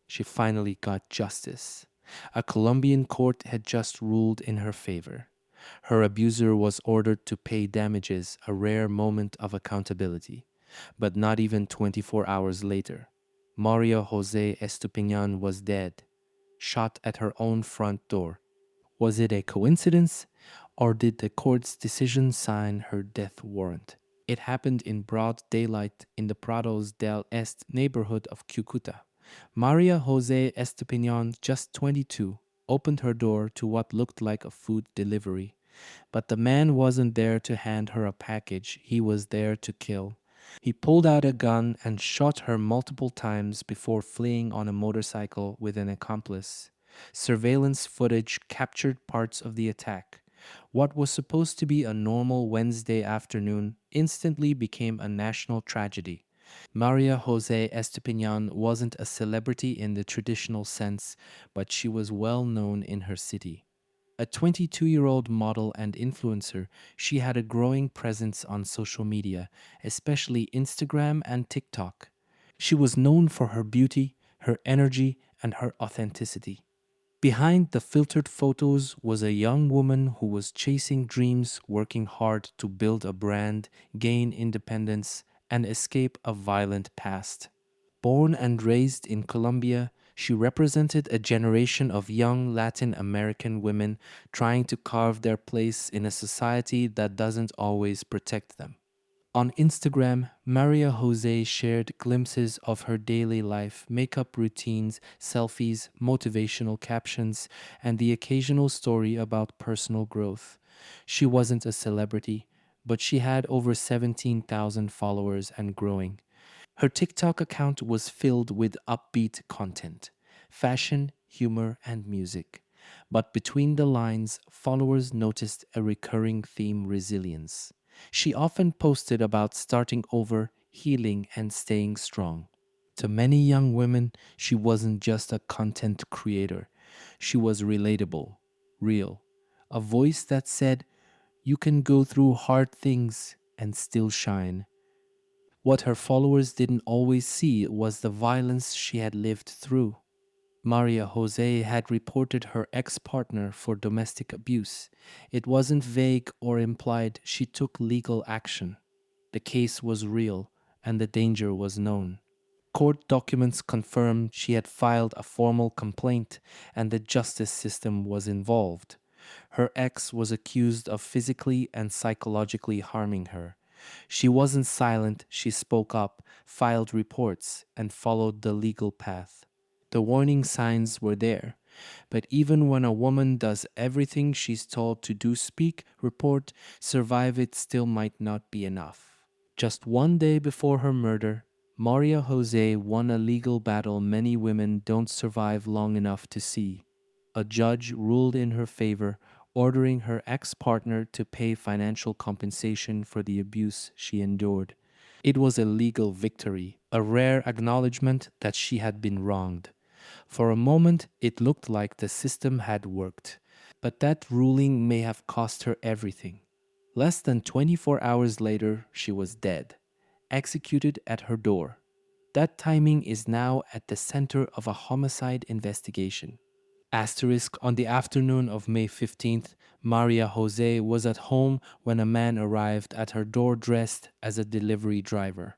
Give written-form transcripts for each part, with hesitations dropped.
She finally got justice. A Colombian court had just ruled in her favor. Her abuser was ordered to pay damages, a rare moment of accountability. But not even 24 hours later, María José Estupiñán was dead, shot at her own front door. Was it a coincidence, or did the court's decision sign her death warrant? It happened in broad daylight in the Prados del Este neighborhood of Cúcuta. María José Estupiñán, just 22, opened her door to what looked like a food delivery. But the man wasn't there to hand her a package, he was there to kill. He pulled out a gun and shot her multiple times before fleeing on a motorcycle with an accomplice. Surveillance footage captured parts of the attack. What was supposed to be a normal Wednesday afternoon instantly became a national tragedy. Maria Jose Estupiñán wasn't a celebrity in the traditional sense, but she was well known in her city. A 22-year-old model and influencer, she had a growing presence on social media, especially Instagram and TikTok. She was known for her beauty, her energy, and her authenticity. Behind the filtered photos was a young woman who was chasing dreams, working hard to build a brand, gain independence, and escape a violent past. Born and raised in Colombia, she represented a generation of young Latin American women trying to carve their place in a society that doesn't always protect them. On Instagram, Maria Jose shared glimpses of her daily life, makeup routines, selfies, motivational captions, and the occasional story about personal growth. She wasn't a celebrity, but she had over 17,000 followers and growing. Her TikTok account was filled with upbeat content, fashion, humor, and music. But between the lines, followers noticed a recurring theme: resilience. She often posted about starting over, healing, and staying strong. To many young women, she wasn't just a content creator. She was relatable, real, a voice that said, "You can go through hard things and still shine." What her followers didn't always see was the violence she had lived through. Maria Jose had reported her ex partner for domestic abuse. It wasn't vague or implied, she took legal action. The case was real, and the danger was known. Court documents confirmed she had filed a formal complaint, and the justice system was involved. Her ex was accused of physically and psychologically harming her. She wasn't silent, she spoke up, filed reports, and followed the legal path. The warning signs were there. But even when a woman does everything she's told to do, speak, report, survive, it still might not be enough. Just one day before her murder, Maria Jose won a legal battle many women don't survive long enough to see. A judge ruled in her favor, ordering her ex-partner to pay financial compensation for the abuse she endured. It was a legal victory, a rare acknowledgement that she had been wronged. For a moment, it looked like the system had worked, but that ruling may have cost her everything. Less than 24 hours later, she was dead, executed at her door. That timing is now at the center of a homicide investigation. Asterisk, on the afternoon of May 15th, Maria Jose was at home when a man arrived at her door dressed as a delivery driver.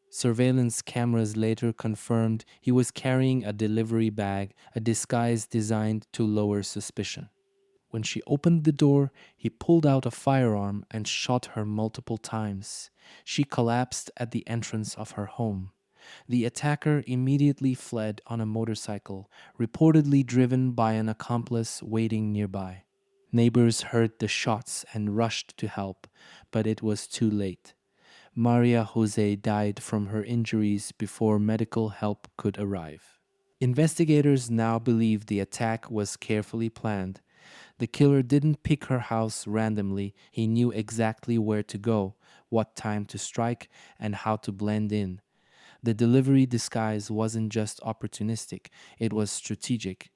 Surveillance cameras later confirmed he was carrying a delivery bag, a disguise designed to lower suspicion. When she opened the door, he pulled out a firearm and shot her multiple times. She collapsed at the entrance of her home. The attacker immediately fled on a motorcycle, reportedly driven by an accomplice waiting nearby. Neighbors heard the shots and rushed to help, but it was too late. Maria Jose died from her injuries before medical help could arrive. Investigators now believe the attack was carefully planned. The killer didn't pick her house randomly. He knew exactly where to go, what time to strike, and how to blend in. The delivery disguise wasn't just opportunistic, it was strategic.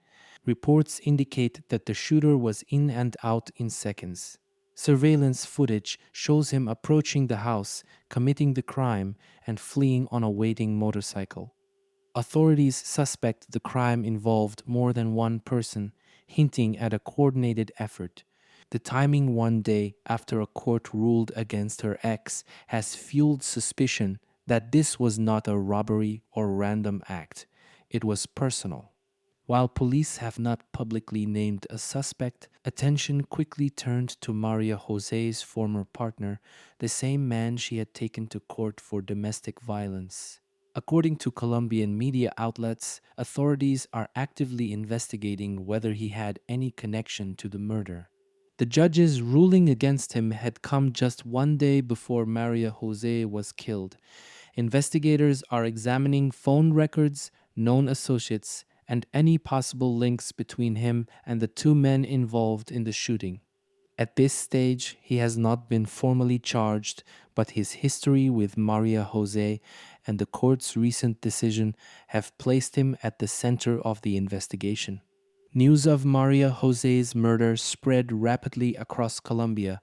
Reports indicate that the shooter was in and out in seconds. Surveillance footage shows him approaching the house, committing the crime, and fleeing on a waiting motorcycle. Authorities suspect the crime involved more than one person, hinting at a coordinated effort. The timing one day after a court ruled against her ex has fueled suspicion that this was not a robbery or random act. It was personal. While police have not publicly named a suspect, attention quickly turned to Maria Jose's former partner, the same man she had taken to court for domestic violence. According to Colombian media outlets, authorities are actively investigating whether he had any connection to the murder. The judge's ruling against him had come just one day before Maria Jose was killed. Investigators are examining phone records, known associates, and any possible links between him and the two men involved in the shooting. At this stage, he has not been formally charged, but his history with Maria Jose and the court's recent decision have placed him at the center of the investigation. News of Maria Jose's murder spread rapidly across Colombia.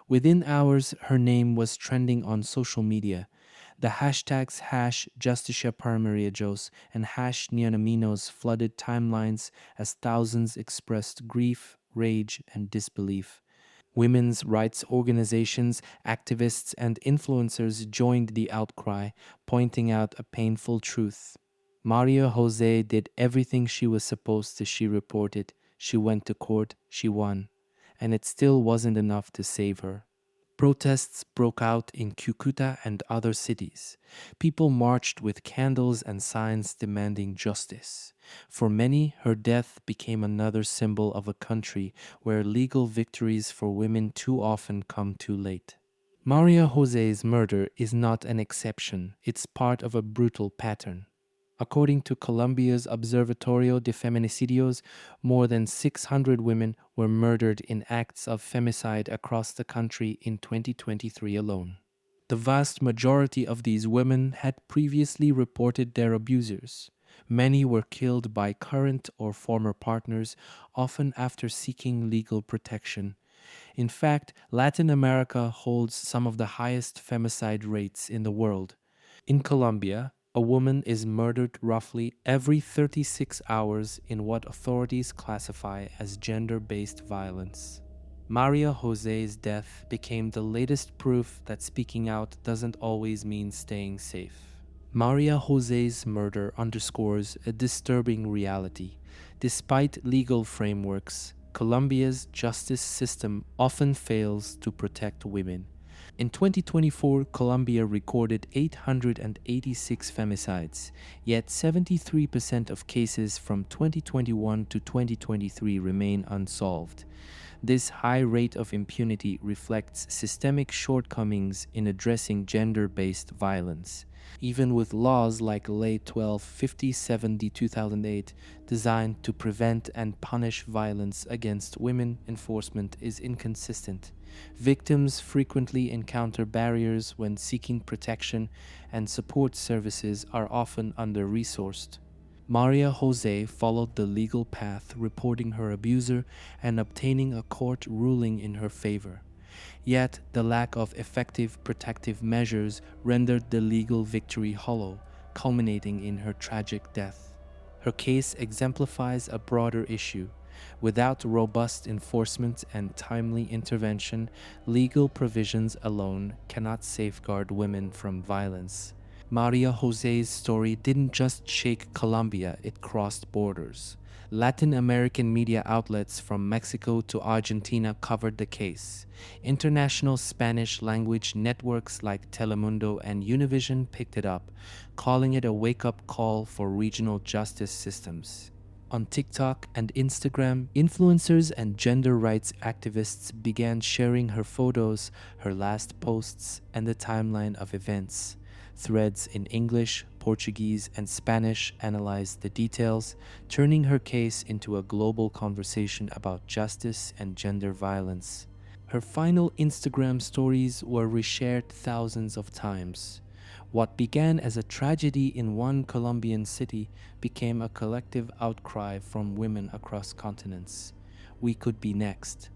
Within hours, her name was trending on social media. The hashtags #Justicia para Maria Jose and #Nianaminos flooded timelines as thousands expressed grief, rage, and disbelief. Women's rights organizations, activists, and influencers joined the outcry, pointing out a painful truth. Maria Jose did everything she was supposed to, she reported. She went to court, she won. And it still wasn't enough to save her. Protests broke out in Cúcuta and other cities. People marched with candles and signs demanding justice. For many, her death became another symbol of a country where legal victories for women too often come too late. Maria Jose's murder is not an exception, it's part of a brutal pattern. According to Colombia's Observatorio de Feminicidios, more than 600 women were murdered in acts of femicide across the country in 2023 alone. The vast majority of these women had previously reported their abusers. Many were killed by current or former partners, often after seeking legal protection. In fact, Latin America holds some of the highest femicide rates in the world. In Colombia, a woman is murdered roughly every 36 hours in what authorities classify as gender-based violence. Maria Jose's death became the latest proof that speaking out doesn't always mean staying safe. Maria Jose's murder underscores a disturbing reality. Despite legal frameworks, Colombia's justice system often fails to protect women. In 2024, Colombia recorded 886 femicides, yet 73% of cases from 2021 to 2023 remain unsolved. This high rate of impunity reflects systemic shortcomings in addressing gender-based violence. Even with laws like Ley 1250/70/2008 designed to prevent and punish violence against women, enforcement is inconsistent. Victims frequently encounter barriers when seeking protection, and support services are often under-resourced. Maria Jose followed the legal path, reporting her abuser and obtaining a court ruling in her favor. Yet, the lack of effective protective measures rendered the legal victory hollow, culminating in her tragic death. Her case exemplifies a broader issue. Without robust enforcement and timely intervention, legal provisions alone cannot safeguard women from violence. Maria Jose's story didn't just shake Colombia, it crossed borders. Latin American media outlets from Mexico to Argentina covered the case. International Spanish-language networks like Telemundo and Univision picked it up, calling it a wake-up call for regional justice systems. On TikTok and Instagram, influencers and gender rights activists began sharing her photos, her last posts, and the timeline of events. Threads in English, Portuguese, and Spanish analyzed the details, turning her case into a global conversation about justice and gender violence. Her final Instagram stories were reshared thousands of times. What began as a tragedy in one Colombian city became a collective outcry from women across continents. We could be next.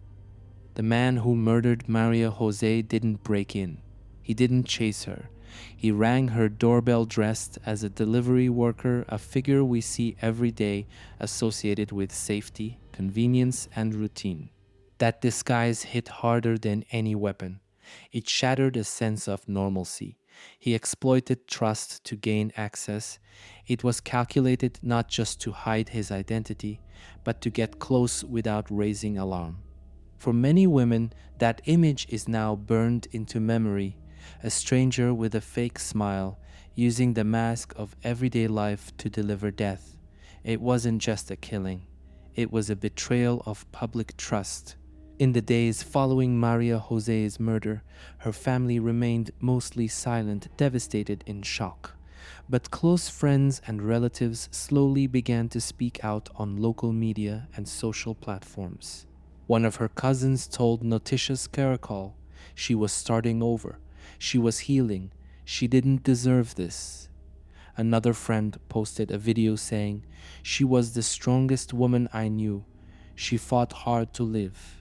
The man who murdered Maria Jose didn't break in. He didn't chase her. He rang her doorbell dressed as a delivery worker, a figure we see every day associated with safety, convenience, and routine. That disguise hit harder than any weapon. It shattered a sense of normalcy. He exploited trust to gain access. It was calculated not just to hide his identity, but to get close without raising alarm. For many women, that image is now burned into memory, a stranger with a fake smile, using the mask of everyday life to deliver death. It wasn't just a killing, it was a betrayal of public trust. In the days following Maria Jose's murder, her family remained mostly silent, devastated, in shock. But close friends and relatives slowly began to speak out on local media and social platforms. One of her cousins told Noticias Caracol she was starting over, she was healing, she didn't deserve this. Another friend posted a video saying, "She was the strongest woman I knew. She fought hard to live."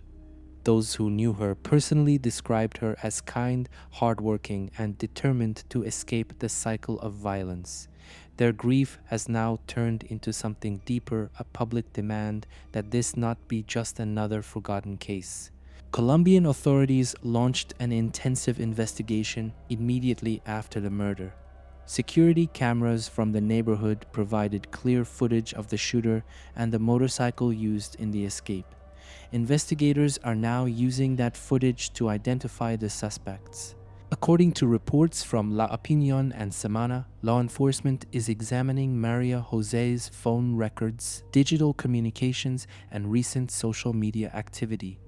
Those who knew her personally described her as kind, hardworking, and determined to escape the cycle of violence. Their grief has now turned into something deeper, a public demand that this not be just another forgotten case. Colombian authorities launched an intensive investigation immediately after the murder. Security cameras from the neighborhood provided clear footage of the shooter and the motorcycle used in the escape. Investigators are now using that footage to identify the suspects. According to reports from La Opinion and Semana, law enforcement is examining Maria Jose's phone records, digital communications, and recent social media activity.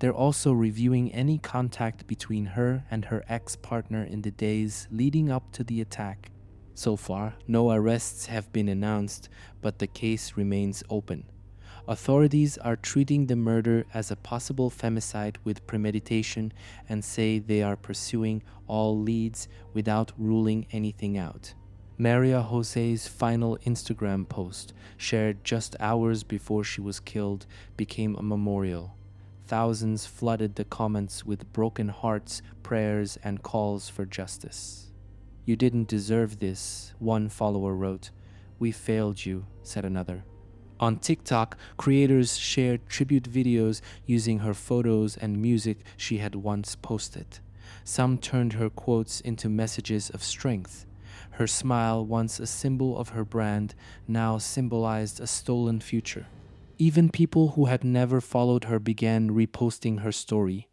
They're also reviewing any contact between her and her ex-partner in the days leading up to the attack. So far, no arrests have been announced, but the case remains open. Authorities are treating the murder as a possible femicide with premeditation and say they are pursuing all leads without ruling anything out. Maria Jose's final Instagram post, shared just hours before she was killed, became a memorial. Thousands flooded the comments with broken hearts, prayers, and calls for justice. "You didn't deserve this," one follower wrote. "We failed you," said another. On TikTok, creators shared tribute videos using her photos and music she had once posted. Some turned her quotes into messages of strength. Her smile, once a symbol of her brand, now symbolized a stolen future. Even people who had never followed her began reposting her story.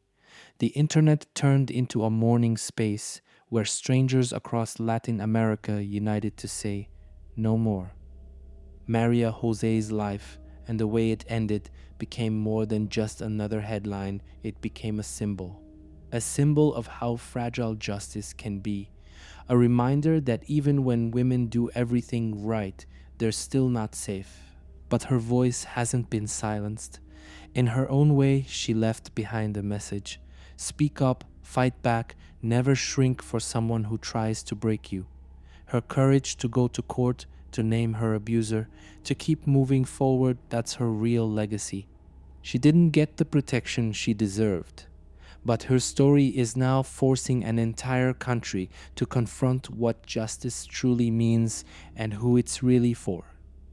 The internet turned into a mourning space where strangers across Latin America united to say, "No more." Maria Jose's life and the way it ended became more than just another headline. It became a symbol of how fragile justice can be, a reminder that even when women do everything right, they're still not safe. But her voice hasn't been silenced. In her own way, she left behind a message. Speak up, fight back, never shrink for someone who tries to break you. Her courage to go to court, to name her abuser, to keep moving forward, that's her real legacy. She didn't get the protection she deserved, but her story is now forcing an entire country to confront what justice truly means and who it's really for.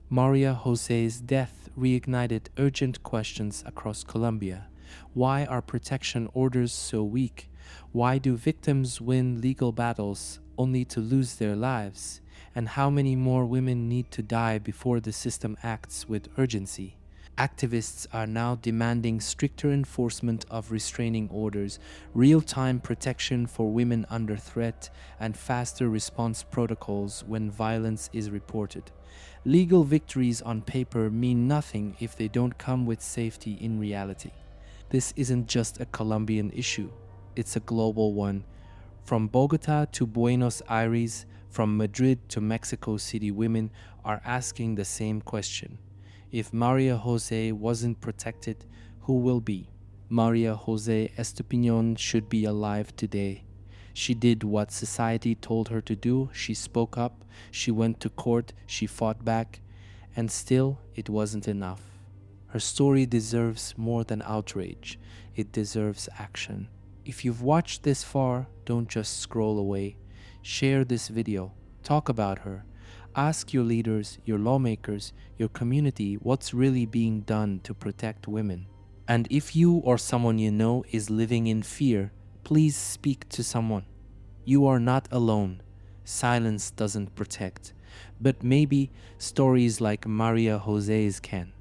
Maria Jose's death reignited urgent questions across Colombia. Why are protection orders so weak? Why do victims win legal battles only to lose their lives? And how many more women need to die before the system acts with urgency? Activists are now demanding stricter enforcement of restraining orders, real-time protection for women under threat, and faster response protocols when violence is reported. Legal victories on paper mean nothing if they don't come with safety in reality. This isn't just a Colombian issue, it's a global one. From Bogota to Buenos Aires, from Madrid to Mexico City, women are asking the same question. If Maria Jose wasn't protected, who will be? María José Estupiñán should be alive today. She did what society told her to do. She spoke up, she went to court, she fought back, and still it wasn't enough. Her story deserves more than outrage. It deserves action. If you've watched this far, don't just scroll away. Share this video. Talk about her. Ask your leaders, your lawmakers, your community what's really being done to protect women. And if you or someone you know is living in fear, please speak to someone. You are not alone. Silence doesn't protect. But maybe stories like Maria Jose's can.